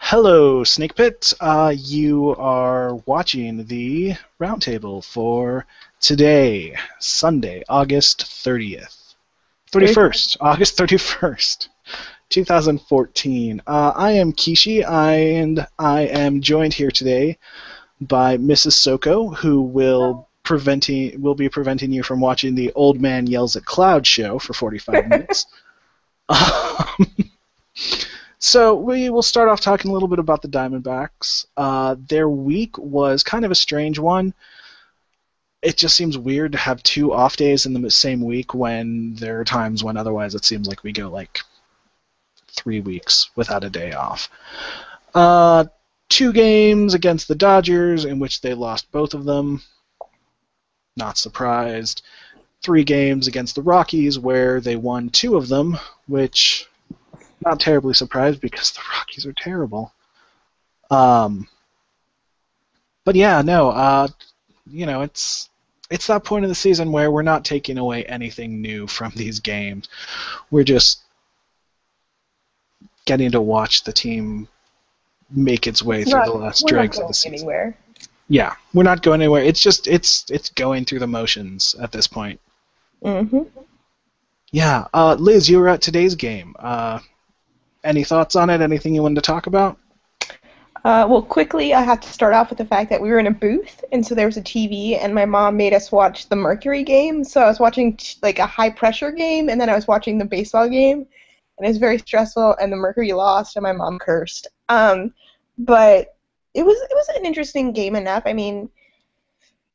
Hello, Snakepit. You are watching the Roundtable for today, Sunday, August 30th. 31st, August 31st, 2014. I am Kishi, and I am joined here today by Mrs. Soko, who will be preventing you from watching the Old Man Yells at Cloud show for 45 minutes. So we will start off talking a little bit about the Diamondbacks. Their week was kind of a strange one. It just seems weird to have two off days in the same week when there are times when otherwise it seems like we go like 3 weeks without a day off. 2 games against the Dodgers in which they lost both of them. Not surprised. 3 games against the Rockies where they won 2 of them, which... not terribly surprised because the Rockies are terrible. But yeah, no, it's that point of the season where we're not taking away anything new from these games. We're just getting to watch the team make its way through the last dregs of the season. Anywhere. Yeah, we're not going anywhere. It's just it's going through the motions at this point. Mm-hmm. Yeah, Liz, you were at today's game. Any thoughts on it? Anything you wanted to talk about? Well, quickly, I have to start off with the fact that we were in a booth, and so there was a TV, and my mom made us watch the Mercury game. So I was watching like a high-pressure game, and then I was watching the baseball game, and it was very stressful. And the Mercury lost, and my mom cursed. But it was an interesting game enough. I mean,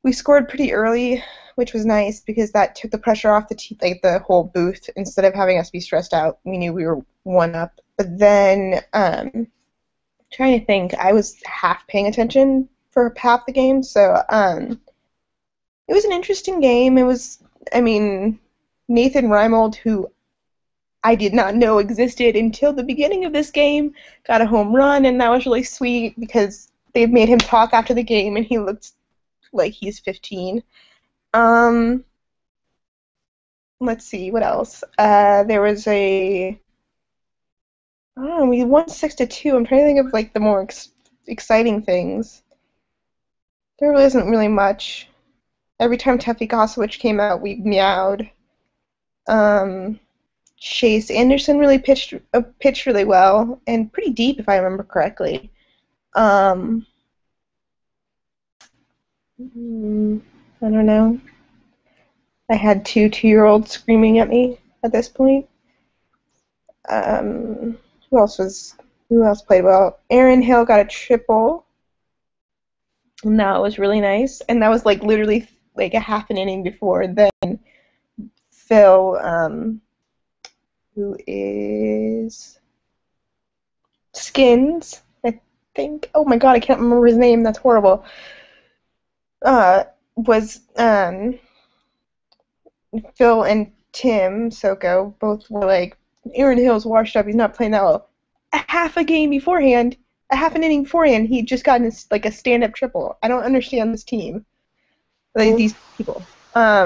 we scored pretty early, which was nice because that took the pressure off the whole booth. Instead of having us be stressed out, we knew we were 1-up. But then, trying to think, I was half paying attention for half the game, so it was an interesting game. It was, I mean, Nathan Reimold, who I did not know existed until the beginning of this game, got a home run, and that was really sweet because they made him talk after the game, and he looked like he's 15. Let's see, what else? There was we won 6-2. I'm trying to think of like the more exciting things. There really isn't really much. Every time Tuffy Gossowich came out, we meowed. Chase Anderson really pitched really well and pretty deep, if I remember correctly. I don't know. I had 2 2-year-olds screaming at me at this point. Who else played well? Aaron Hill got a triple, and that was really nice. And that was like literally like a half an inning before then Phil, who is Skins, I think. Oh my god, I can't remember his name. That's horrible. Was Phil and Tim Soko both were like, Aaron Hill's washed up. He's not playing that well. A half an inning beforehand, he just got like a stand-up triple. I don't understand this team. Like, these people. Hi,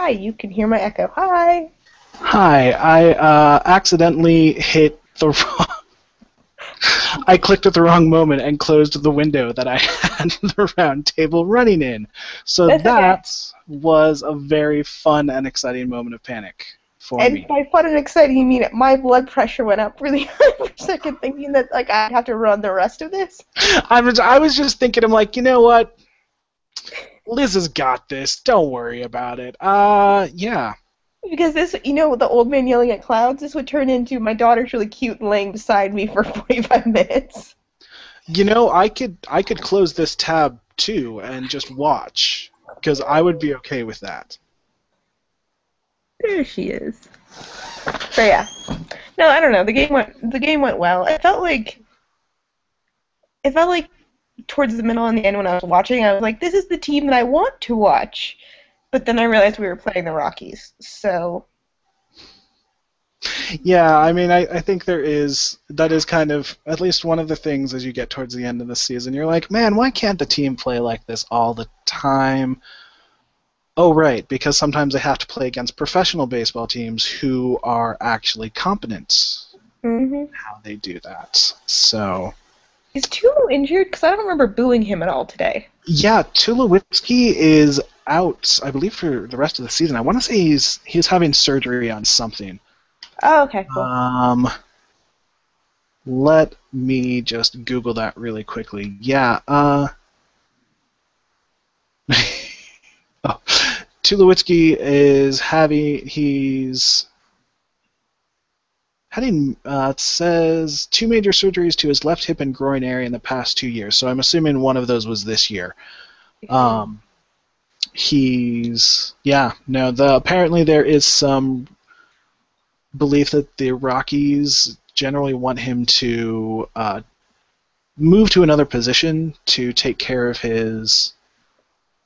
you can hear my echo. Hi. Hi, I accidentally hit the wrong... I clicked at the wrong moment and closed the window that I had the round table running in. So that was a very fun and exciting moment of panic for me. And by fun and exciting, you mean my blood pressure went up really high for a second, thinking that like I'd have to run the rest of this. I was just thinking, I'm like, you know what? Liz has got this. Don't worry about it. Yeah. Because this, the old man yelling at clouds, this would turn into my daughter's really cute and laying beside me for 45 minutes. I could close this tab too and just watch, because I would be okay with that. There she is. So yeah. No, I don't know. The game went well. It felt like towards the middle and the end when I was watching, I was like, this is the team that I want to watch. But then I realized we were playing the Rockies, so... Yeah, I mean, I think that is kind of, at least one of the things as you get towards the end of the season, you're like, man, why can't the team play like this all the time? Oh, right, because sometimes they have to play against professional baseball teams who are actually competent Hmm. how they do that. So, Is Tulu injured? Because I don't remember booing him at all today. yeah, Tulowitzki is out, I believe, for the rest of the season. I want to say he's having surgery on something. Oh, okay, cool. Um, Let me just Google that really quickly. Yeah, oh, Tulowitzki is he's having, it says, two major surgeries to his left hip and groin area in the past 2 years. So I'm assuming one of those was this year. Um, yeah, no, apparently there is some belief that the Rockies generally want him to move to another position to take care of his,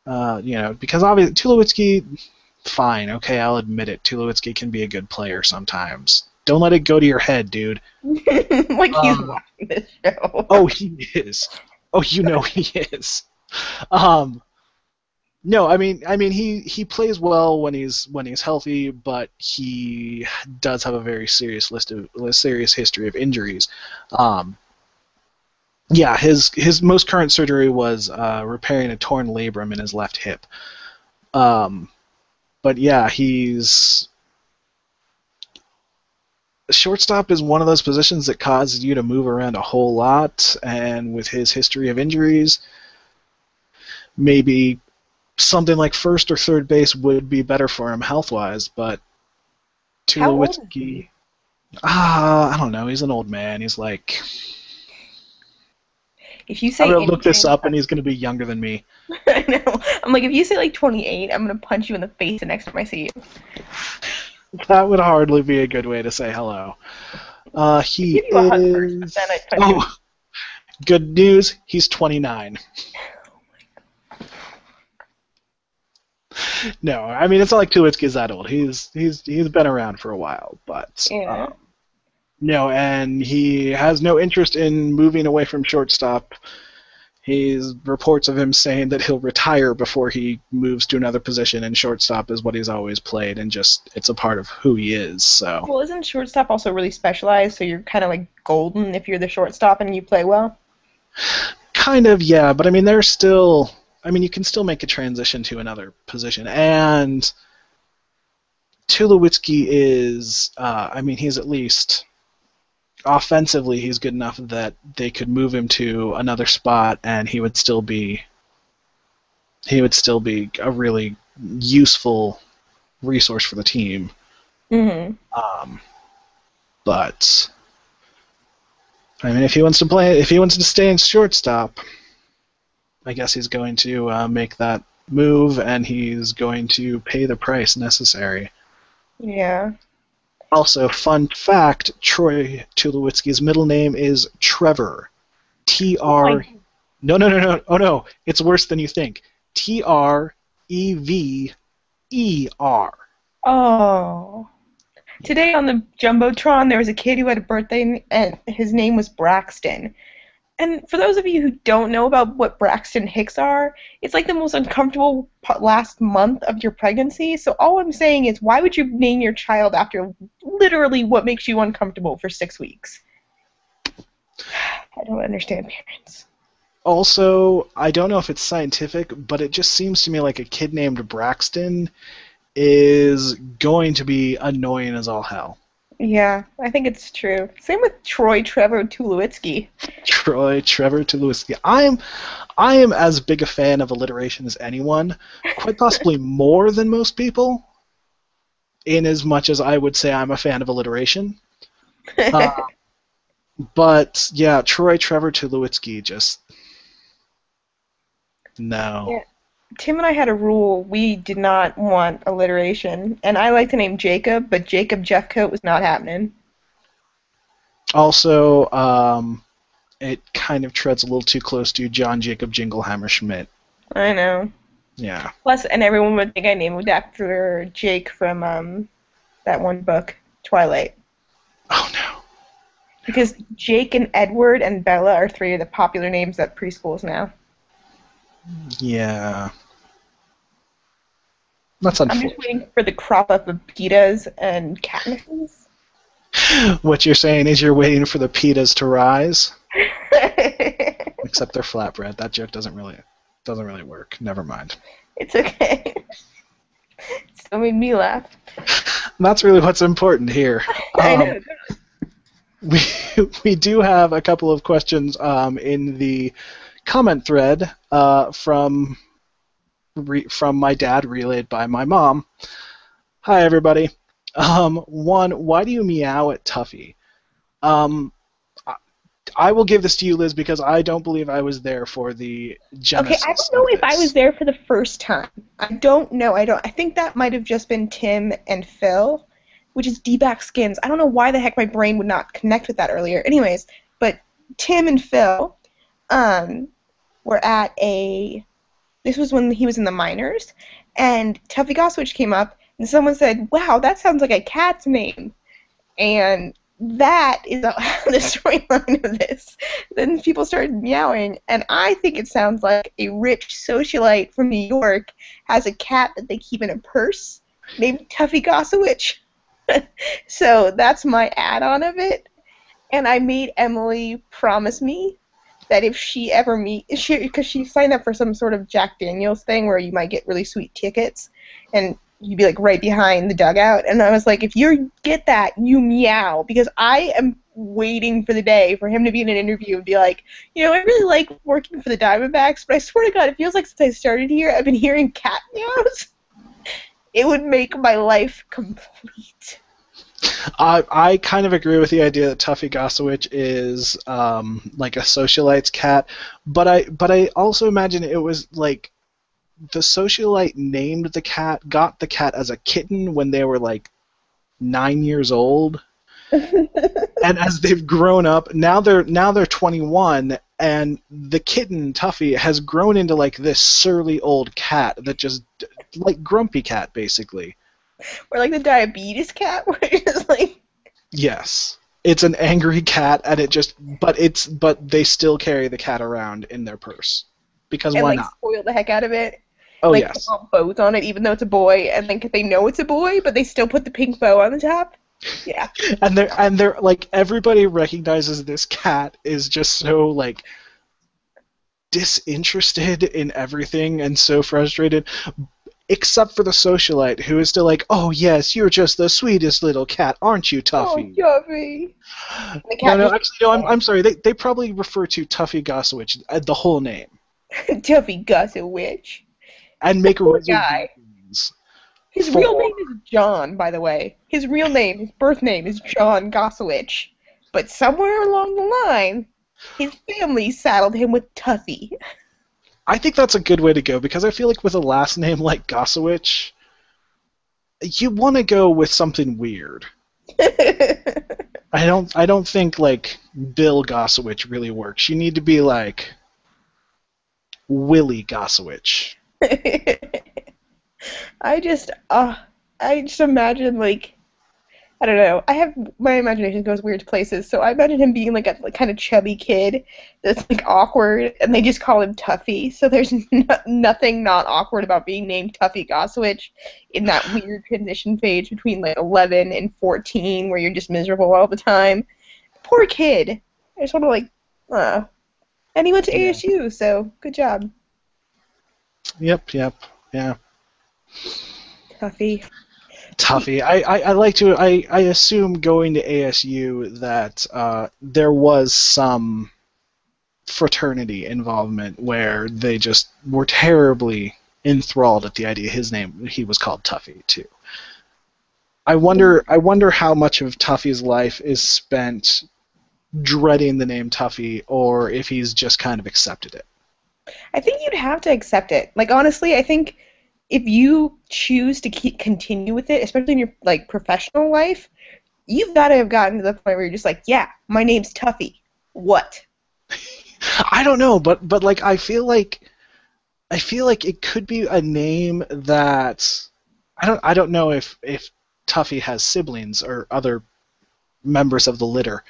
because obviously Tulowitzki, fine, okay, I'll admit it, Tulowitzki can be a good player sometimes. Don't let it go to your head, dude. Like he's Uh, watching this show. oh, he is. Oh, he is. Um, no, I mean, he plays well when he's healthy, but he does have a very serious history of injuries. Um, yeah, his most current surgery was repairing a torn labrum in his left hip. Um, but yeah, shortstop is one of those positions that causes you to move around a whole lot, and with his history of injuries, maybe something like first or third base would be better for him health wise, but How old is he? Tulowitzki, I don't know. He's an old man. He's like, If you I'm say gonna look this anything, up, and he's gonna be younger than me. I know. I'm like, if you say like 28, I'm gonna punch you in the face the next time I see you. That would hardly be a good way to say hello. I'd He give you a hug first, but then is. I'd punch you. Oh, good news. He's 29. No, I mean it's not like Tulowitzki's that old. He's been around for a while, but Yeah. no, and he has no interest in moving away from shortstop. He's reports of him saying that he'll retire before he moves to another position, and shortstop is what he's always played, and just it's a part of who he is. So Well, isn't shortstop also really specialized? So you're kind of like golden if you're the shortstop and you play well. kind of, yeah, but I mean there's still, I mean you can still make a transition to another position, and Tulowitzki is, I mean he's at least offensively he's good enough that they could move him to another spot, and he would still be a really useful resource for the team. Hmm. Um, but I mean, if he wants to stay in shortstop, I guess he's going to make that move, and he's going to pay the price necessary. Yeah. Also, fun fact: Troy Tulowitzki's middle name is Trevor. T Oh R. my. No, no, no, no. Oh no, it's worse than you think. Trever. Oh. Today on the Jumbotron, there was a kid who had a birthday, and his name was Braxton. And for those of you who don't know about what Braxton Hicks are, it's like the most uncomfortable last month of your pregnancy. So all I'm saying is, why would you name your child after literally what makes you uncomfortable for 6 weeks? I don't understand parents. Also, I don't know if it's scientific, but it just seems to me like a kid named Braxton is going to be annoying as all hell. Yeah, I think it's true. Same with Troy Trevor Tulowitzki. Troy, Trevor, Tulowitzki. I am as big a fan of alliteration as anyone, quite possibly more than most people, in as much as I would say I'm a fan of alliteration. Uh, but yeah, Troy, Trevor, Tulowitzki, just no. Yeah. Tim and I had a rule. We did not want alliteration, and I like the name Jacob, but Jacob Jeffcoat was not happening. Also, it kind of treads a little too close to John Jacob Jingleheimer Schmidt. I know. Yeah. Plus, and everyone would think I named it after Jake from that one book, Twilight. Oh no. Because Jake and Edward and Bella are three of the popular names at preschools now. Yeah. That's I'm just unfortunate. waiting for the crop up of Pitas and Katnisses. What you're saying is you're waiting for the pitas to rise, except they're flatbread. That joke doesn't really work. Never mind. It's okay. Still made me laugh. That's really what's important here. I know. We we do have a couple of questions in the comment thread from my dad, relayed by my mom. Hi, everybody. One, why do you meow at Tuffy? I will give this to you, Liz, because I don't believe I was there for the genesis. Okay, I don't know if I was there for the first time. I don't know. I think that might have just been Tim and Phil, which is D-back skins. I don't know why the heck my brain would not connect with that earlier. Anyways, but Tim and Phil were at a... This was when he was in the minors, and Tuffy Goswitch came up, and someone said, wow, that sounds like a cat's name. And that is the storyline of this. Then people started meowing, and I think it sounds like a rich socialite from New York has a cat that they keep in a purse named Tuffy Goswitch. So that's my add-on of it. And I made Emily promise me that if she ever because she signed up for some sort of Jack Daniels thing where you might get really sweet tickets, and you'd be like right behind the dugout. And I was like, if you get that, you meow, because I am waiting for the day for him to be in an interview and be like, I really like working for the Diamondbacks, but I swear to God, it feels like since I started here, I've been hearing cat meows. It would make my life complete. I kind of agree with the idea that Tuffy Goswitch is like a socialite's cat, but I also imagine it was like the socialite named the cat, got the cat as a kitten when they were like 9 years old, and as they've grown up, now they're 21, and the kitten Tuffy has grown into like this surly old cat that just like Grumpy Cat basically. Or like the diabetes cat, where it's like... Yes. It's an angry cat, and but they still carry the cat around in their purse. Because and why like not? Spoil the heck out of it. Oh, like, yes. Put bows on it, even though it's a boy, and like they know it's a boy, but they still put the pink bow on the top. Yeah. And they're like, everybody recognizes this cat is just so like disinterested in everything and so frustrated. Except for the socialite, who is still like, oh yes, you're just the sweetest little cat, aren't you, Tuffy? Oh, Tuffy. I'm sorry. They probably refer to Tuffy Goswitch, the whole name. Tuffy Goswitch. And make a guy. His real name is John, by the way. His real name, his birth name is John Goswitch. But somewhere along the line, his family saddled him with Tuffy. I think that's a good way to go, because I feel like with a last name like Goswitch, you want to go with something weird. I don't think like Bill Goswitch really works. You need to be like Willie Goswitch. I just imagine, like, I don't know. My imagination goes weird places, so I imagine him being like a kind of chubby kid that's like awkward, and they just call him Tuffy. So there's nothing not awkward about being named Tuffy Goswitch in that weird transition phase between like 11 and 14, where you're just miserable all the time. Poor kid. I just want to like, and he went to ASU, so good job. Yep, yeah. Tuffy. I like to. I assume going to ASU that there was some fraternity involvement where they just were terribly enthralled at the idea he was called Tuffy too. I wonder how much of Tuffy's life is spent dreading the name Tuffy, or if he's just kind of accepted it. I think you'd have to accept it. Like, honestly, I think if you choose to continue with it, especially in your like professional life, you've got to have gotten to the point where you're just like, yeah, my name's Tuffy. What? I don't know, but like I feel like it could be a name that I don't know if Tuffy has siblings or other members of the litter.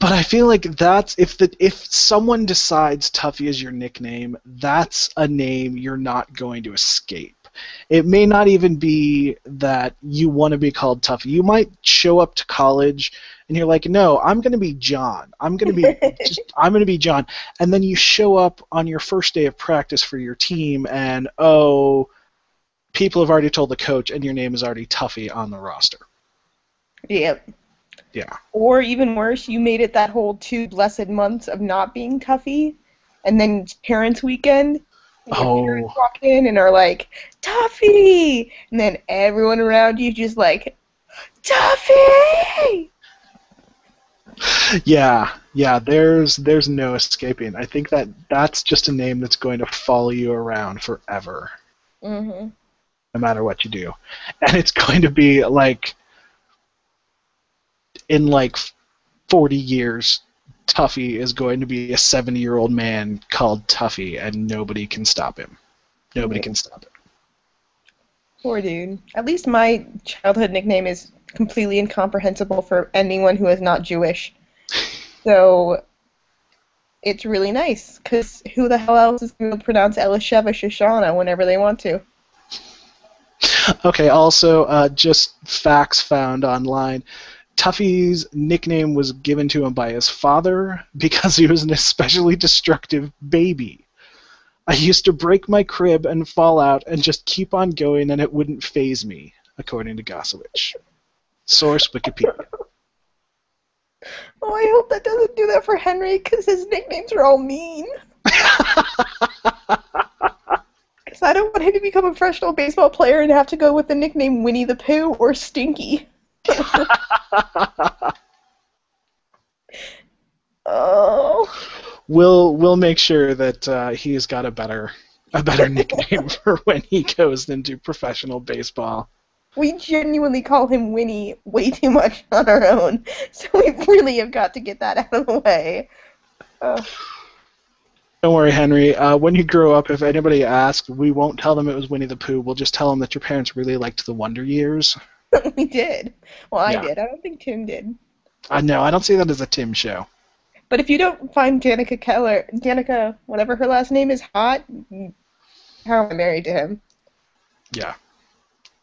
But I feel like that's if someone decides Tuffy is your nickname, that's a name you're not going to escape. It may not even be that you want to be called Tuffy. You might show up to college and you're like, no, I'm going to be John. I'm going to be John. And then you show up on your first day of practice for your team, and people have already told the coach, and your name is already Tuffy on the roster. Yep. Yeah. Or even worse, you made it that whole 2 blessed months of not being Tuffy, and then Parents' Weekend, and your parents walk in and are like, Tuffy! And then everyone around you just like, Tuffy! Yeah, there's no escaping. I think that's just a name that's going to follow you around forever. Mm-hmm. No matter what you do. And it's going to be like, in like 40 years, Tuffy is going to be a 70-year-old man called Tuffy, and nobody can stop him. Nobody can stop it. Poor dude. At least my childhood nickname is completely incomprehensible for anyone who is not Jewish. So it's really nice, because who the hell else is going to pronounce Elisheva Shoshana whenever they want to? Okay, also, just facts found online. Tuffy's nickname was given to him by his father because he was an especially destructive baby. I used to break my crib and fall out and just keep on going, and it wouldn't faze me, according to Gossowich. Source, Wikipedia. Oh, I hope that doesn't do that for Henry, because his nicknames are all mean. Because I don't want him to become a professional baseball player and have to go with the nickname Winnie the Pooh or Stinky. Oh. We'll make sure that he's got a better nickname for when he goes into professional baseball. We genuinely call him Winnie way too much on our own, so we really have got to get that out of the way. Don't worry, Henry. When you grow up, if anybody asks, we won't tell them it was Winnie the Pooh. We'll just tell them that your parents really liked the Wonder Years. We did. Well, I Yeah. did. I don't think Tim did. No, I don't see that as a Tim show. But if you don't find Danica, whatever her last name is, hot, how am I married to him? Yeah.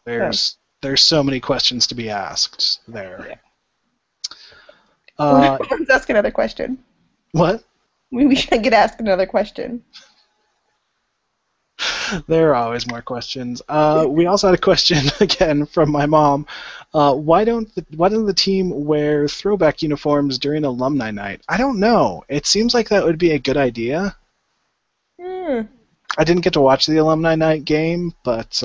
There's so many questions to be asked there. Yeah. Let's ask another question. What? We should get asked another question. There are always more questions. We also had a question again from my mom. Why doesn't the team wear throwback uniforms during alumni night? I don't know. It seems like that would be a good idea. I didn't get to watch the alumni night game, but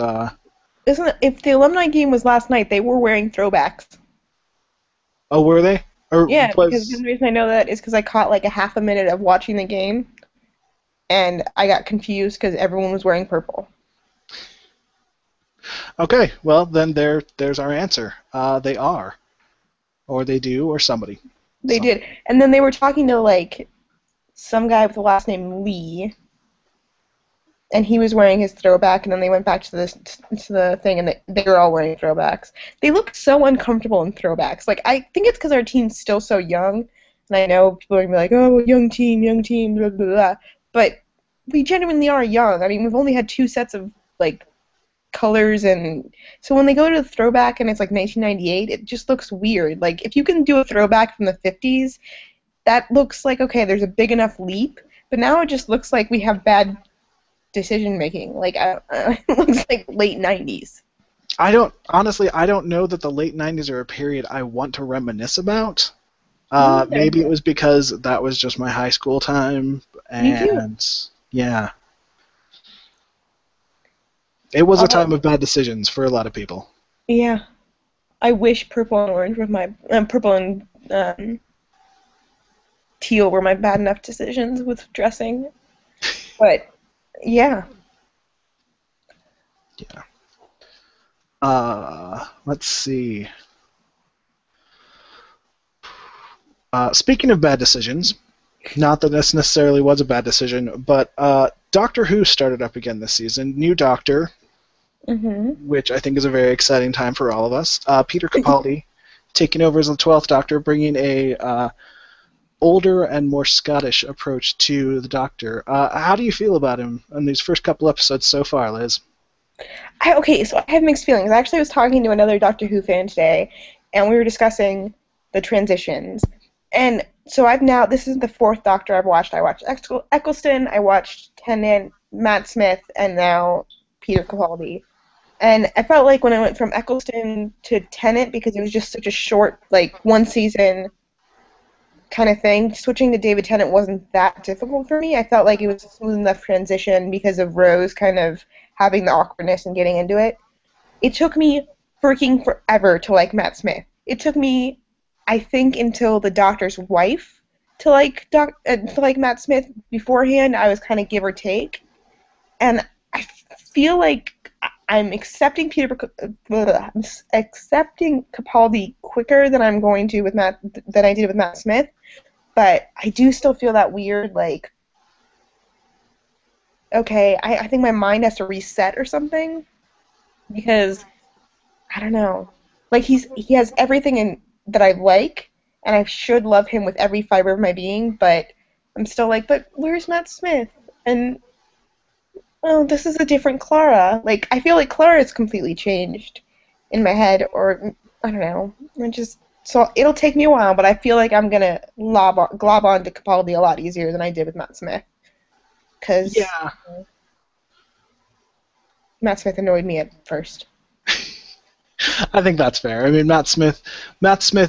If the alumni game was last night, they were wearing throwbacks. Oh, were they? Yeah, because the reason I know that is because I caught like a half a minute of watching the game, and I got confused because everyone was wearing purple. Okay, well then there's our answer. They are, or they do, or somebody. They did, and then they were talking to like some guy with the last name Lee, and he was wearing his throwback, and then they went back to the thing, and they were all wearing throwbacks. They look so uncomfortable in throwbacks. Like, I think it's because our team's still so young, and I know people are going to be like, oh, young team, blah, blah, blah. But we genuinely are young. I mean, we've only had 2 sets of, like, colors, and so when they go to the throwback and it's, like, 1998, it just looks weird. Like, if you can do a throwback from the 50s, that looks like, okay, there's a big enough leap, but now it just looks like we have bad decision making. Like, it looks like late 90s. I don't know that the late 90s are a period I want to reminisce about. Maybe it was because that was just my high school time, and yeah, it was a time of bad decisions for a lot of people. Yeah, I wish purple and orange were my purple and teal were my bad enough decisions with dressing, but yeah. Let's see. Speaking of bad decisions, not that this necessarily was a bad decision, but Doctor Who started up again this season. New Doctor, which I think is a very exciting time for all of us. Peter Capaldi taking over as the 12th Doctor, bringing a older and more Scottish approach to the Doctor. How do you feel about him in these first couple episodes so far, Liz? Okay, so I have mixed feelings. I actually was talking to another Doctor Who fan today, and we were discussing the transitions. And so this is the fourth Doctor I've watched. I watched Eccleston, I watched Tennant, Matt Smith, and now Peter Capaldi. And I felt like when I went from Eccleston to Tennant, because it was just such a short, like, one season kind of thing, switching to David Tennant wasn't that difficult for me. I felt like it was a smooth enough transition because of Rose kind of having the awkwardness and getting into it. It took me freaking forever to like Matt Smith. It took me, I think, until the Doctor's wife to like Matt Smith. Beforehand, I was kind of give or take, and I feel like I'm accepting Capaldi quicker than I'm going to with Matt than I did with Matt Smith. But I do still feel that weird, like, okay, I think my mind has to reset or something because I don't know. Like he has everything in that I like, and I should love him with every fiber of my being. But I'm still like, but where's Matt Smith? And oh, this is a different Clara. Like I feel like Clara has completely changed in my head, or I don't know. I just so it'll take me a while, but I feel like I'm gonna glob on to Capaldi a lot easier than I did with Matt Smith, because Yeah, Matt Smith annoyed me at first. I think that's fair. I mean, Matt Smith,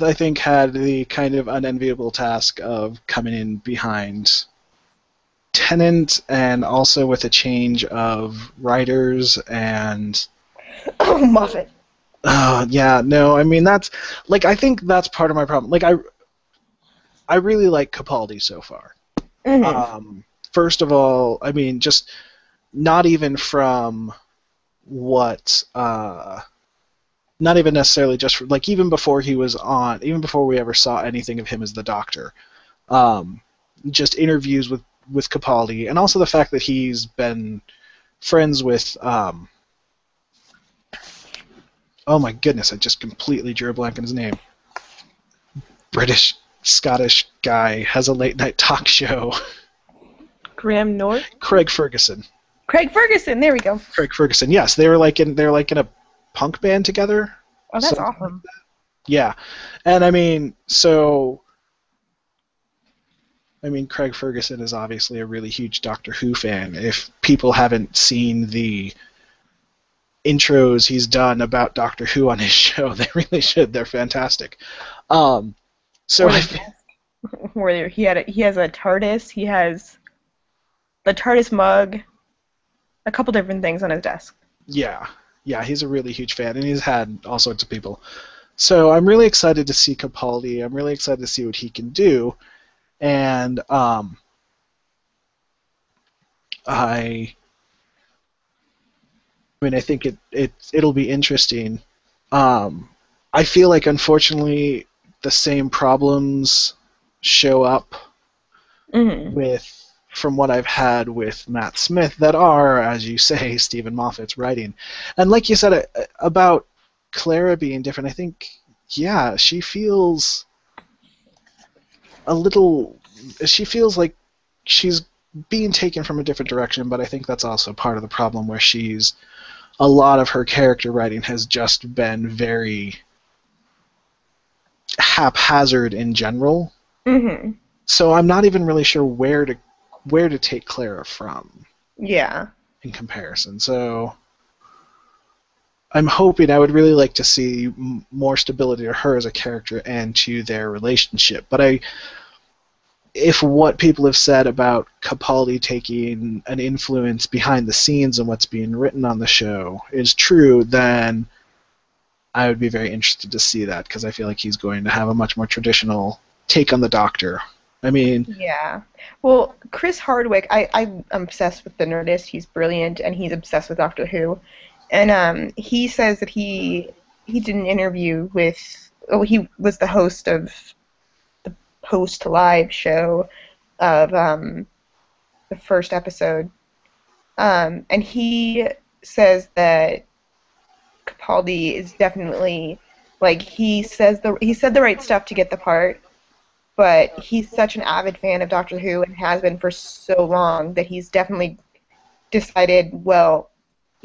I think, had the kind of unenviable task of coming in behind Tennant, and also with a change of writers and. Oh, Muffet. Yeah, no, I mean that's like I think that's part of my problem. Like I really like Capaldi so far. Mhm. Um, First of all, I mean just not even from what not even necessarily just from, like even before he was on, even before we ever saw anything of him as the Doctor. Um, just interviews with Capaldi, and also the fact that he's been friends with oh my goodness, I just completely drew a blank on his name. British Scottish guy has a late night talk show. Graham North. Craig Ferguson. Craig Ferguson. There we go. Craig Ferguson. Yes, they were like in a punk band together. Oh, that's Something. awesome. Yeah, and I mean Craig Ferguson is obviously a really huge Doctor Who fan. If people haven't seen the intros he's done about Doctor Who on his show, they really should. They're fantastic. So Or I the desk, where he has a TARDIS. He has the TARDIS mug. A couple different things on his desk. yeah, he's a really huge fan, and he's had all sorts of people. So I'm really excited to see Capaldi. I'm really excited to see what he can do, and I I mean, I think it'll be interesting. Um, I feel like unfortunately the same problems show up Hmm. with from what I've had with Matt Smith that are, as you say, Stephen Moffat's writing. And like you said about Clara being different, I think, yeah, she feels a little. She feels like she's being taken from a different direction, but I think that's also part of the problem where a lot of her character writing has just been very haphazard in general. Hmm. So I'm not even really sure where to take Clara from Yeah. in comparison. So I'm hoping I would really like to see more stability to her as a character and to their relationship. But if what people have said about Capaldi taking an influence behind the scenes and what's being written on the show is true, then I would be very interested to see that because I feel like he's going to have a much more traditional take on the Doctor. I mean, Yeah. Well, Chris Hardwick, I'm obsessed with the Nerdist. He's brilliant, and he's obsessed with Doctor Who. And he says that he did an interview with. Oh, he was the host of the post live show of the first episode, and he says that Capaldi is definitely like he said the right stuff to get the part, but he's such an avid fan of Doctor Who and has been for so long that he's definitely decided, well,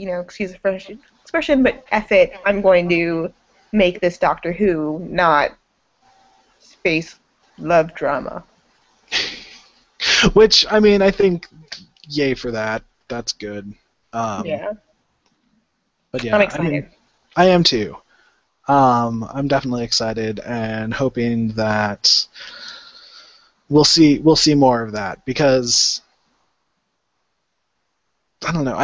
excuse the French expression, but F it, I'm going to make this Doctor Who, not space love drama. Which, I mean, I think yay for that. That's good. Um, Yeah, but I'm yeah, I mean, excited. I am too. I'm definitely excited and hoping that we'll see more of that because I don't know.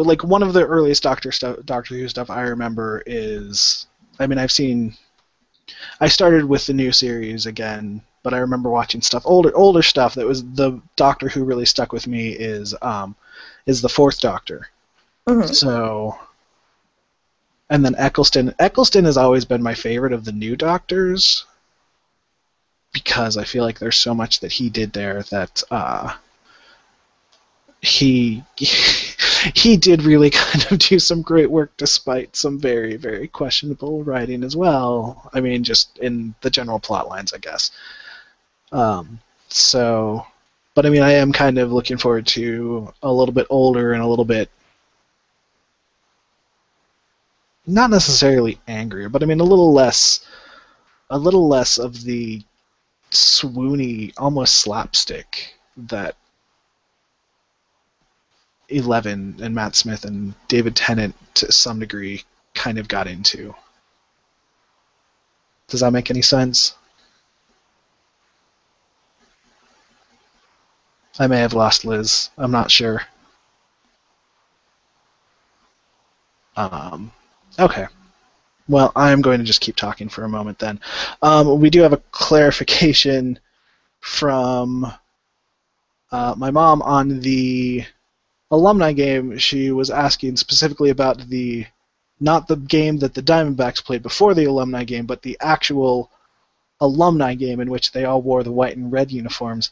Like one of the earliest Doctor Who stuff I remember is, I mean, I started with the new series again, but I remember watching stuff older stuff that was the Doctor Who really stuck with me is the Fourth Doctor. Hmm. So, and then Eccleston. Eccleston has always been my favorite of the new Doctors because I feel like there's so much that he did there that he he did really kind of do some great work despite some very, very questionable writing as well. I mean, just in the general plot lines, I guess. Um, so, but I mean, I am kind of looking forward to a little bit older and a little bit, not necessarily angrier, but I mean a little less of the swoony, almost slapstick that Eleven and Matt Smith and David Tennant to some degree kind of got into. Does that make any sense? I may have lost Liz. I'm not sure. Um, okay. Well, I'm going to just keep talking for a moment then. We do have a clarification from my mom on the alumni game. She was asking specifically about not the game that the Diamondbacks played before the alumni game, but the actual alumni game in which they all wore the white and red uniforms.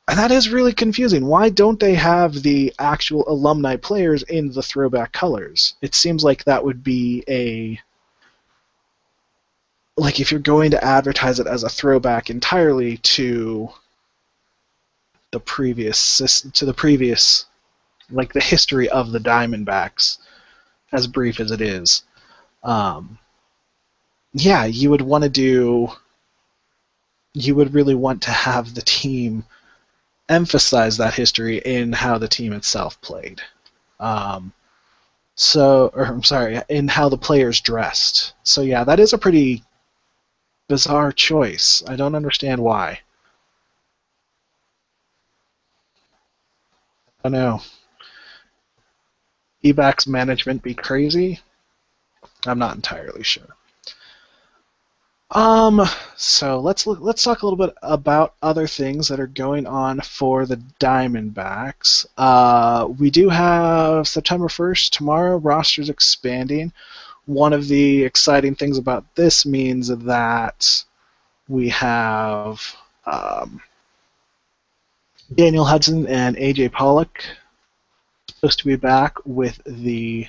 And that is really confusing. Why don't they have the actual alumni players in the throwback colors? It seems like that would be like if you're going to advertise it as a throwback entirely the previous like the history of the Diamondbacks, as brief as it is. Um, yeah, you would really want to have the team emphasize that history in how the team itself played. Um, I'm sorry, in how the players dressed. So yeah, that is a pretty bizarre choice. I don't understand why. I don't know. Ebacs management be crazy? I'm not entirely sure. Um, so let's talk a little bit about other things that are going on for the Diamondbacks. We do have September 1st tomorrow. Roster's expanding. One of the exciting things about this means that we have um, Daniel Hudson and AJ Pollock supposed to be back with the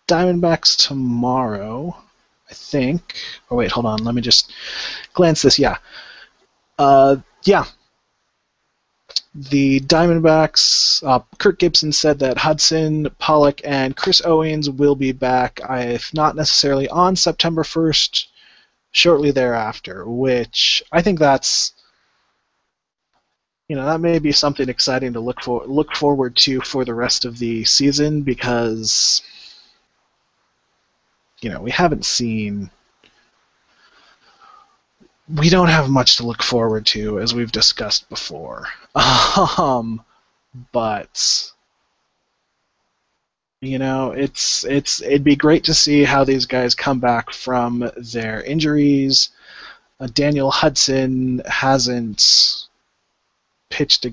Diamondbacks tomorrow, I think. Oh wait, hold on. Let me just glance this. Yeah, yeah. The Diamondbacks. Kirk Gibson said that Hudson, Pollock, and Chris Owens will be back, if not necessarily on September 1st, shortly thereafter. Which I think that may be something exciting to look forward to for the rest of the season because we haven't seen. We don't have much to look forward to, as we've discussed before. But it'd be great to see how these guys come back from their injuries. Daniel Hudson hasn't pitched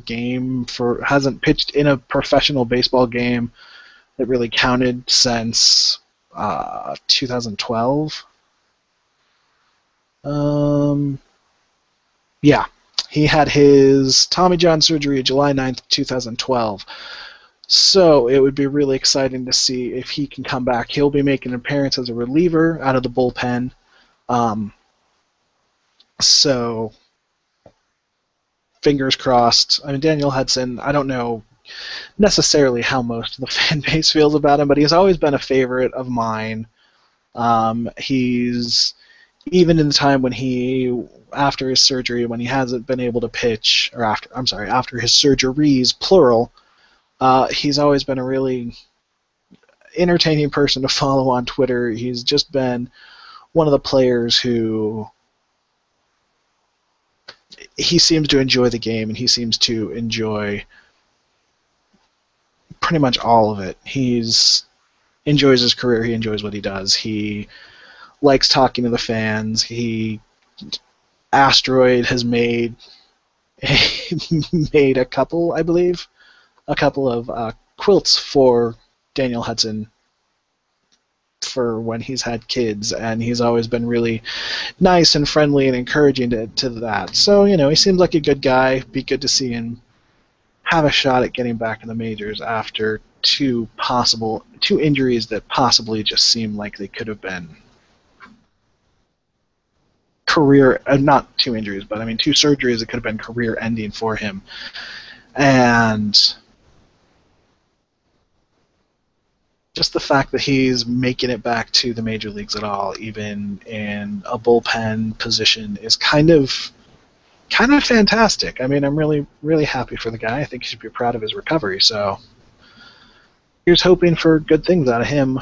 in a professional baseball game that really counted since 2012. Yeah, he had his Tommy John surgery July 9th, 2012. So it would be really exciting to see if he can come back. He'll be making an appearance as a reliever out of the bullpen. So fingers crossed. I mean, Daniel Hudson, I don't know necessarily how most of the fan base feels about him, but he's always been a favorite of mine. He's even in the time when after his surgery, when he hasn't been able to pitch, or after his surgeries, plural, he's always been a really entertaining person to follow on Twitter. He's just been one of the players who he seems to enjoy the game, and he seems to enjoy pretty much all of it. He's enjoys his career. He enjoys what he does. He likes talking to the fans. Asteroid has made made a couple, I believe, of quilts for Daniel Hudson for when he's had kids, and he's always been really nice and friendly and encouraging to that. So, he seems like a good guy. Be good to see him have a shot at getting back in the majors after two injuries that possibly just seem like they could have been not two injuries, but I mean two surgeries that could have been career ending for him. And just the fact that he's making it back to the major leagues at all, even in a bullpen position, is kind of fantastic. I mean, I'm really, really happy for the guy. I think he should be proud of his recovery. So here's hoping for good things out of him,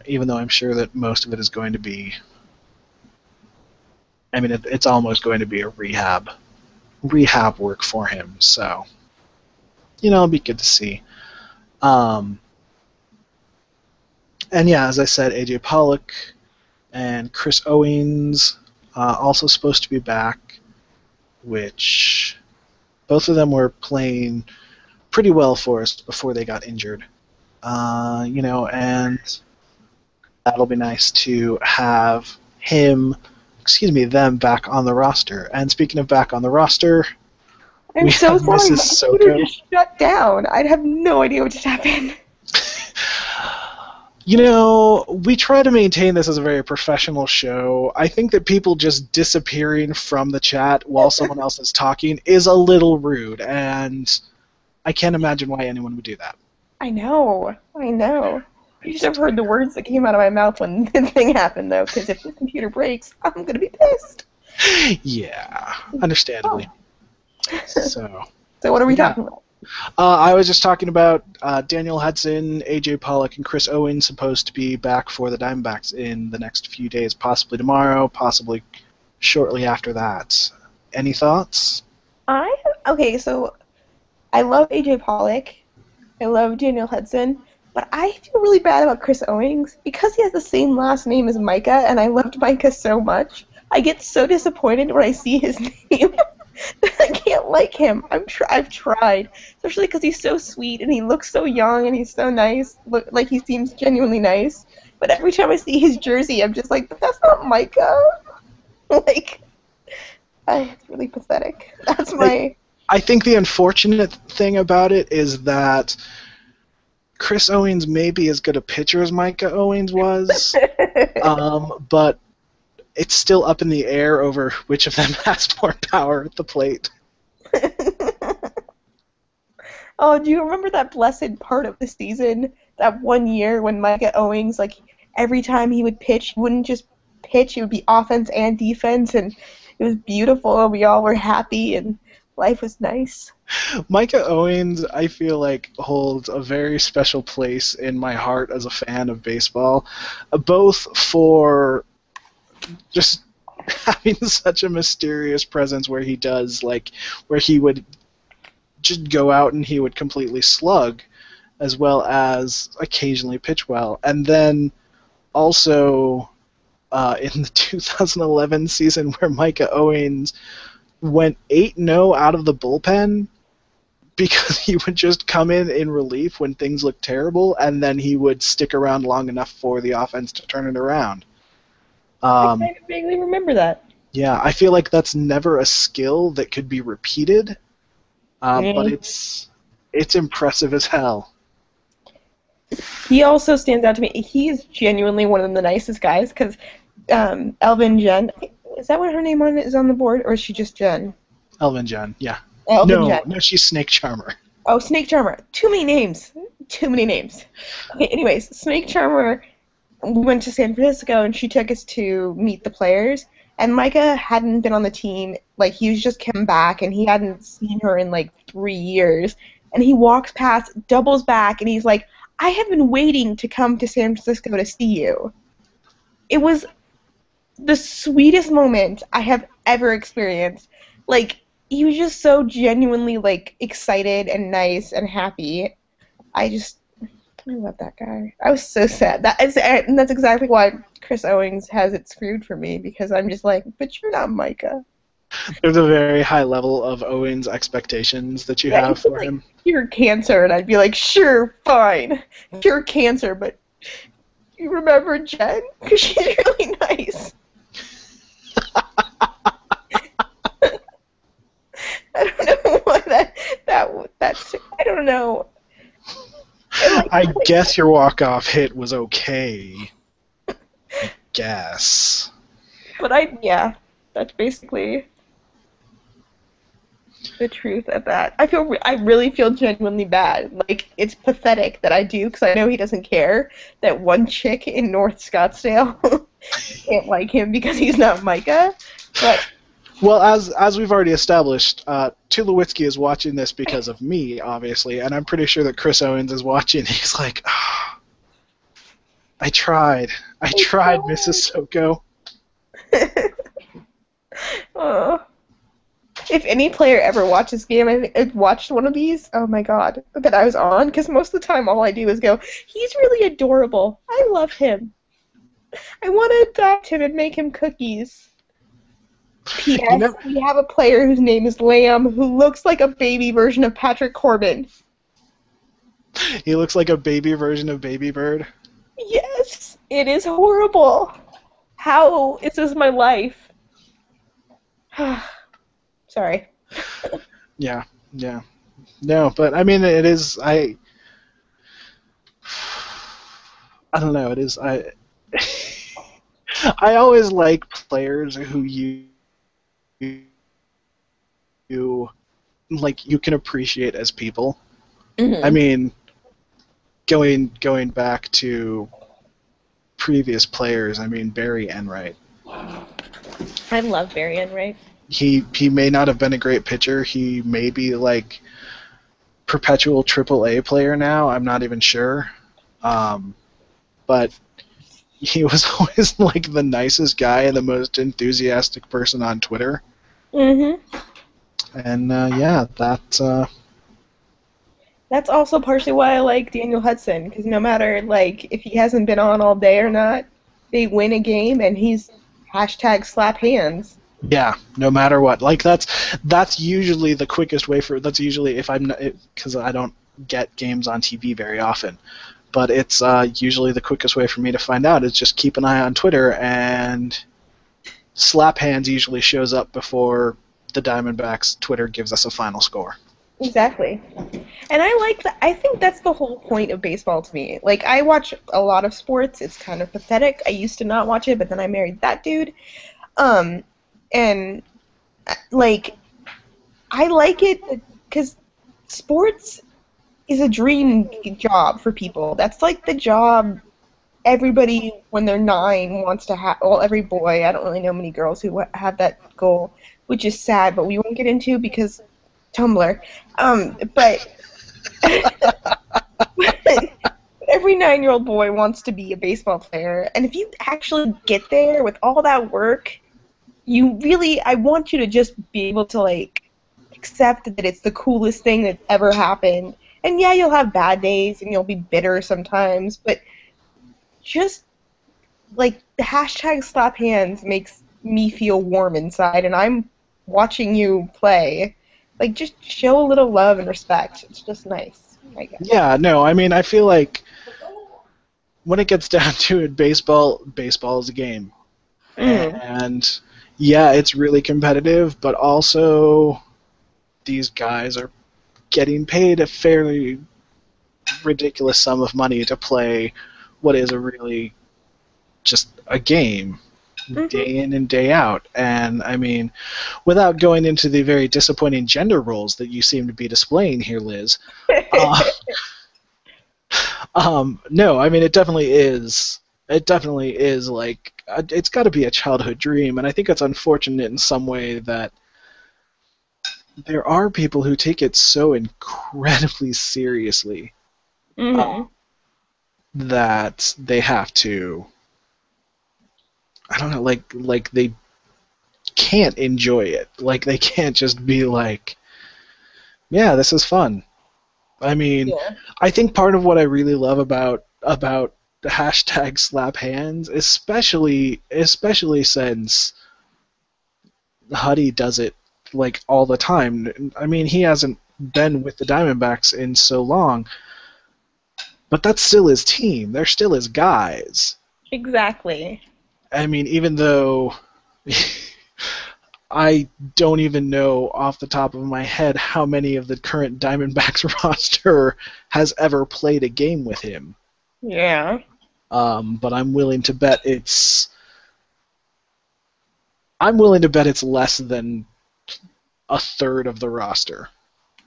even though I'm sure that most of it is going to be, I mean, it's almost going to be a rehab work for him. So, it'll be good to see. And yeah, as I said, A.J. Pollock and Chris Owings also supposed to be back, which both of them were playing pretty well for us before they got injured. And that'll be nice to have them back on the roster. And speaking of back on the roster, I'm so sorry, my computer just shut down. I'd have no idea what just happened. We try to maintain this as a very professional show. I think that people just disappearing from the chat while someone else is talking is a little rude, and I can't imagine why anyone would do that. I know. You should have heard the words that came out of my mouth when the thing happened, though, because if the computer breaks, I'm going to be pissed. Yeah, understandably. So what are we talking about? I was just talking about Daniel Hudson, A.J. Pollock, and Chris Owens supposed to be back for the Diamondbacks in the next few days, possibly tomorrow, possibly shortly after that. Any thoughts? So I love A.J. Pollock. I love Daniel Hudson. But I feel really bad about Chris Owings because he has the same last name as Micah, and I loved Micah so much. I get so disappointed when I see his name. I can't like him. I've tried, especially because he's so sweet and he looks so young and he's so nice. Like he seems genuinely nice. But every time I see his jersey, I'm just like, but that's not Micah. It's really pathetic. That's my. I think the unfortunate thing about it is that Chris Owings may be as good a pitcher as Micah Owings was, but it's still up in the air over which of them has more power at the plate. Oh, do you remember that blessed part of the season? That one year when Micah Owings, every time he would pitch, he wouldn't just pitch, it would be offense and defense, and it was beautiful, and we all were happy, and life was nice. Micah Owings, I feel like, holds a very special place in my heart as a fan of baseball, both for just having such a mysterious presence where he would just go out and he would completely slug, as well as occasionally pitch well. And then also in the 2011 season where Micah Owings went 8-0 out of the bullpen because he would just come in relief when things looked terrible, and then he would stick around long enough for the offense to turn it around. I kind of vaguely remember that. Yeah, I feel like that's never a skill that could be repeated, but it's impressive as hell. He also stands out to me. He is genuinely one of the nicest guys, because Elvin Jen, is that what her name is on the board, or is she just Jen? Elvin Jen, yeah. Elvin No, Jen. no, she's Snake Charmer. Oh, Snake Charmer. Too many names. Too many names. Okay, anyways, Snake Charmer, we went to San Francisco and she took us to meet the players. And Micah hadn't been on the team. Like, he was just come back and he hadn't seen her in like 3 years. And he walks past, doubles back, and he's like, I have been waiting to come to San Francisco to see you. It was the sweetest moment I have ever experienced. Like, he was just so genuinely like excited and nice and happy. I love that guy. I was so sad. And that's exactly why Chris Owings has it screwed for me because I'm just like, but you're not Micah. There's a very high level of Owen's expectations that you Yeah, he have could for like him. cure cancer, and I'd be like, sure, fine, cure cancer, but you remember Jen because she's really nice. I don't know why that's I don't know. I guess your walk-off hit was okay. I guess. But yeah, that's basically the truth of that. I really feel genuinely bad. Like, it's pathetic that I do because I know he doesn't care that one chick in North Scottsdale can't like him because he's not Micah. But Well, as we've already established, Tulowitzki is watching this because of me, obviously, and I'm pretty sure that Chris Owens is watching. He's like, oh, I tried, Mrs. Soko. oh. If any player ever watched this game, I've watched one of these, oh my god, that I was on, because most of the time all I do is go, he's really adorable. I love him. I want to adopt him and make him cookies. P.S. We have a player whose name is Lamb who looks like a baby version of Patrick Corbin. He looks like a baby version of Baby Bird. Yes, it is horrible. How is this my life? Sorry. Yeah. No, but I mean, it is. I don't know. It is. I always like players who you like you can appreciate as people. Mm-hmm. I mean, going back to previous players. I mean, Barry Enright. I love Barry Enright. He may not have been a great pitcher. He may be like perpetual AAA player now. I'm not even sure. But he was always like the nicest guy and the most enthusiastic person on Twitter. Mm-hmm. And yeah, That's also partially why I like Daniel Hudson, because no matter like if he hasn't been on all day or not, they win a game and he's hashtag slap hands. yeah, no matter what. Like that's usually the quickest way for. That's usually if I'm because I don't get games on TV very often, but it's usually the quickest way for me to find out is just keep an eye on Twitter, and slap hands usually shows up before the Diamondbacks Twitter gives us a final score. Exactly. And I like that. I think that's the whole point of baseball to me. Like, I watch a lot of sports. It's kind of pathetic. I used to not watch it, but then I married that dude. And like, I like it because sports is a dream job for people. That's like the job everybody when they're 9 wants to have. Well, every boy. I don't really know many girls who have that goal, which is sad. But we won't get into because Tumblr. But every 9-year-old boy wants to be a baseball player, and if you actually get there with all that work, I want you to just be able to like accept that it's the coolest thing that's ever happened. And yeah, you'll have bad days and you'll be bitter sometimes, but just like the hashtag slap hands makes me feel warm inside, and I'm watching you play. Like, just show a little love and respect. It's just nice, I guess. Yeah, no, I mean, I feel like when it gets down to it, baseball is a game. And yeah, it's really competitive, but also these guys are getting paid a fairly ridiculous sum of money to play what is a really just a game. Mhm. day in and day out. And I mean, without going into the very disappointing gender roles that you seem to be displaying here, Liz, uh, no, I mean it definitely is. It definitely is like it's got to be a childhood dream, and I think it's unfortunate in some way that there are people who take it so incredibly seriously uh, Mhm. that they have to. I don't know, like they can't enjoy it. Like they can't just be like, yeah, this is fun. I mean, Yeah. I think part of what I really love about the hashtag slap hands, especially since Huddy does it like all the time. I mean, he hasn't been with the Diamondbacks in so long, but that's still his team. They're still his guys. Exactly. I mean, even though I don't even know off the top of my head how many of the current Diamondbacks roster has ever played a game with him. Yeah. But I'm willing to bet it's less than a third of the roster,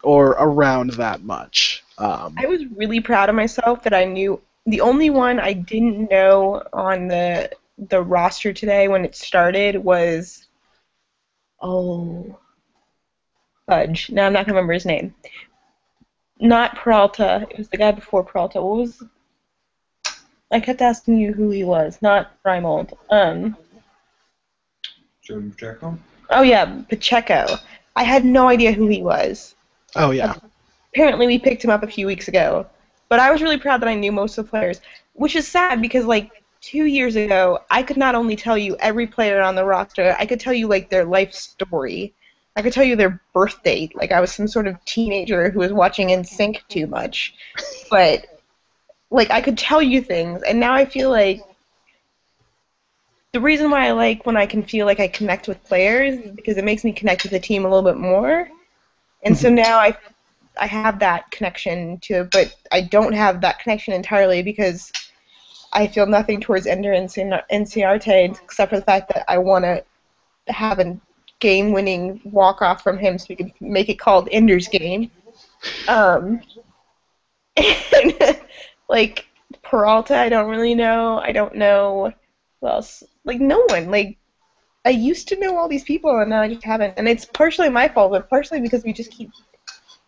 or around that much. I was really proud of myself that I knew the only one I didn't know on the roster today when it started was oh fudge. Now I'm not gonna remember his name. Not Peralta. It was the guy before Peralta. What was I kept asking you who he was, not Reimold. Jordan Pacheco? Oh yeah, Pacheco. I had no idea who he was. Oh yeah, Apparently we picked him up a few weeks ago. But I was really proud that I knew most of the players, which is sad because like 2 years ago, I could not only tell you every player on the roster, I could tell you like their life story. I could tell you their birth date. Like I was some sort of teenager who was watching NSYNC too much. But like I could tell you things, and now I feel like the reason why I like when I can feel like I connect with players is because it makes me connect with the team a little bit more. And so now I have that connection to it, but I don't have that connection entirely because I feel nothing towards Ender and Ciarte except for the fact that I want to have a game-winning walk-off from him so we can make it called Ender's Game. Um, and, like, Peralta, I don't really know. I don't know who else. Like, no one. Like, I used to know all these people, and now I just haven't. And it's partially my fault, but partially because we just keep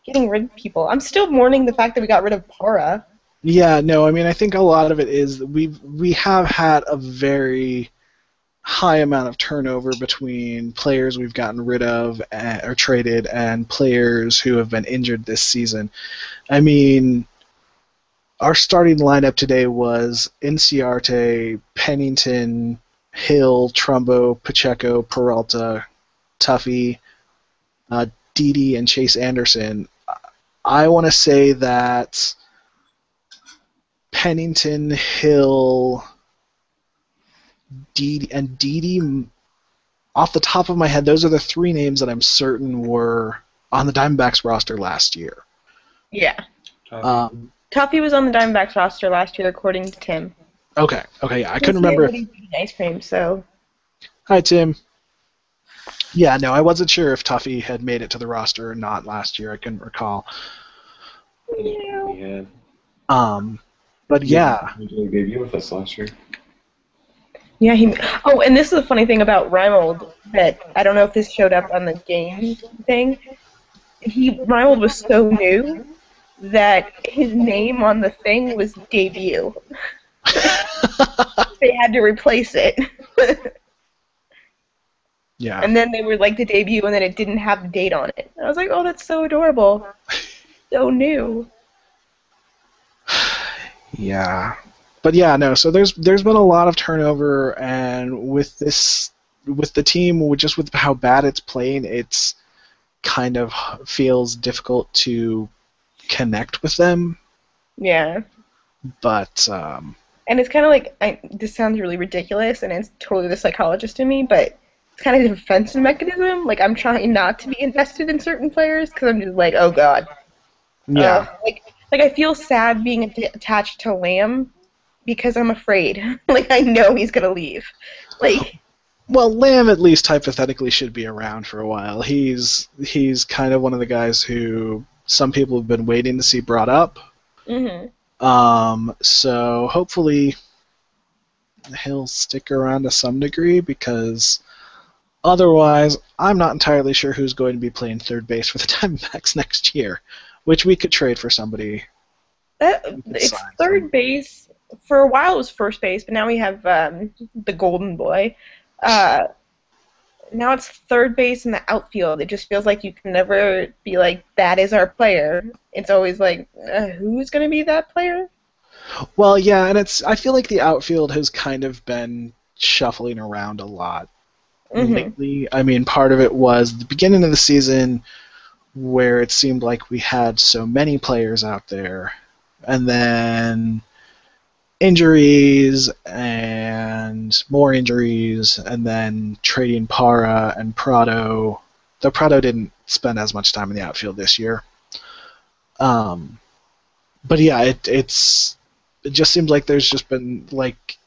getting rid of people. I'm still mourning the fact that we got rid of Para. yeah. No, I mean, I think a lot of it is that we have had a very high amount of turnover between players we've gotten rid of or traded and players who have been injured this season. I mean, our starting lineup today was Inciarte, Pennington, Hill, Trumbo, Pacheco, Peralta, Tuffy, Didi, and Chase Anderson. I want to say that Pennington, Hill, Didi, off the top of my head, those are the three names that I'm certain were on the Diamondbacks roster last year. Yeah. Um, Tuffy was on the Diamondbacks roster last year, according to Tim. okay, yeah, I couldn't He's here, remember. but he's eating ice cream, so. Hi, Tim. Yeah, no, I wasn't sure if Tuffy had made it to the roster or not last year. I couldn't recall. Yeah. We had. Um, but He had yeah, a debut with us last year. Yeah, he. Oh, and this is the funny thing about Reimold that I don't know if this showed up on the game thing. Reimold was so new that his name on the thing was debut. They had to replace it. yeah, And then they were like the debut, and then it didn't have the date on it. I was like, oh, that's so adorable. So new. yeah. But yeah, no. So there's been a lot of turnover, and with the team, just with how bad it's playing, it's kind of feels difficult to connect with them. Yeah. But And it's kind of like, this sounds really ridiculous, and it's totally the psychologist in me, but it's kind of a defense mechanism. Like, I'm trying not to be invested in certain players, because I'm just like, oh, God. yeah, Like I feel sad being attached to Lamb, because I'm afraid. Like, I know he's going to leave. Like, Well, Lamb at least hypothetically should be around for a while. He's kind of one of the guys who some people have been waiting to see brought up. Mm-hmm. So hopefully he'll stick around to some degree, because otherwise I'm not entirely sure who's going to be playing third base for the Diamondbacks next year, which we could trade for somebody. It's third base. For a while it was first base, but now we have the Golden Boy. Now it's third base in the outfield. It just feels like you can never be like, that is our player. It's always like, who's going to be that player? Well, yeah, and I feel like the outfield has kind of been shuffling around a lot lately. I mean, part of it was the beginning of the season where it seemed like we had so many players out there, and then injuries and more injuries, and then trading Para and Prado. Though Prado didn't spend as much time in the outfield this year. But yeah, it just seems like there's just been, like,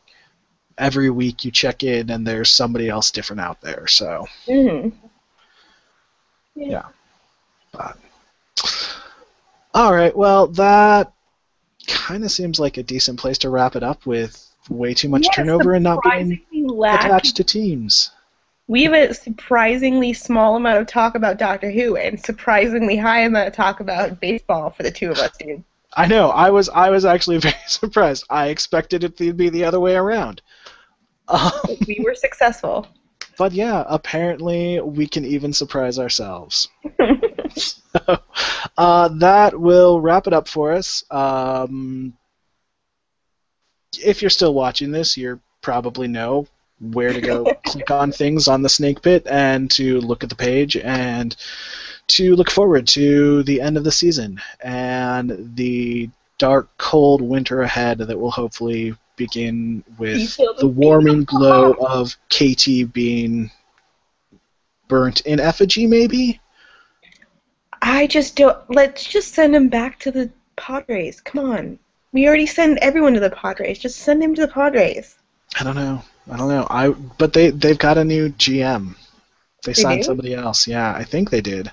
every week you check in and there's somebody else different out there. So yeah. But all right, well, that kind of seems like a decent place to wrap it up, with way too much turnover and not being attached to teams. We have a surprisingly small amount of talk about Doctor Who and surprisingly high amount of talk about baseball for the two of us, dude. I know. I was actually very surprised. I expected it to be the other way around. We were successful. But yeah, apparently we can even surprise ourselves. So, that will wrap it up for us. If you're still watching this, you probably know where to go click on things on the Snakepit and to look at the page and to look forward to the end of the season and the dark, cold winter ahead that will hopefully begin with the warming glow of KT being burnt in effigy, maybe? I just don't. Let's just send him back to the Padres. Come on. We already send everyone to the Padres. Just send him to the Padres. I don't know. But they've got a new GM. They signed somebody else. Yeah, I think they did.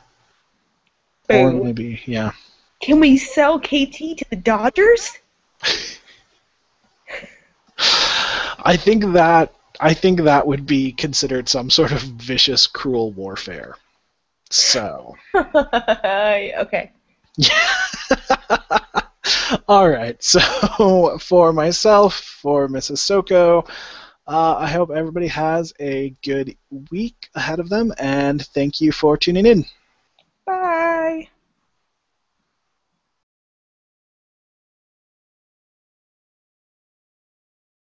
Or maybe, yeah. Can we sell KT to the Dodgers? I think that would be considered some sort of vicious, cruel warfare. So. Okay. All right. So for myself, for Mrs. Soko, I hope everybody has a good week ahead of them, and thank you for tuning in. Bye.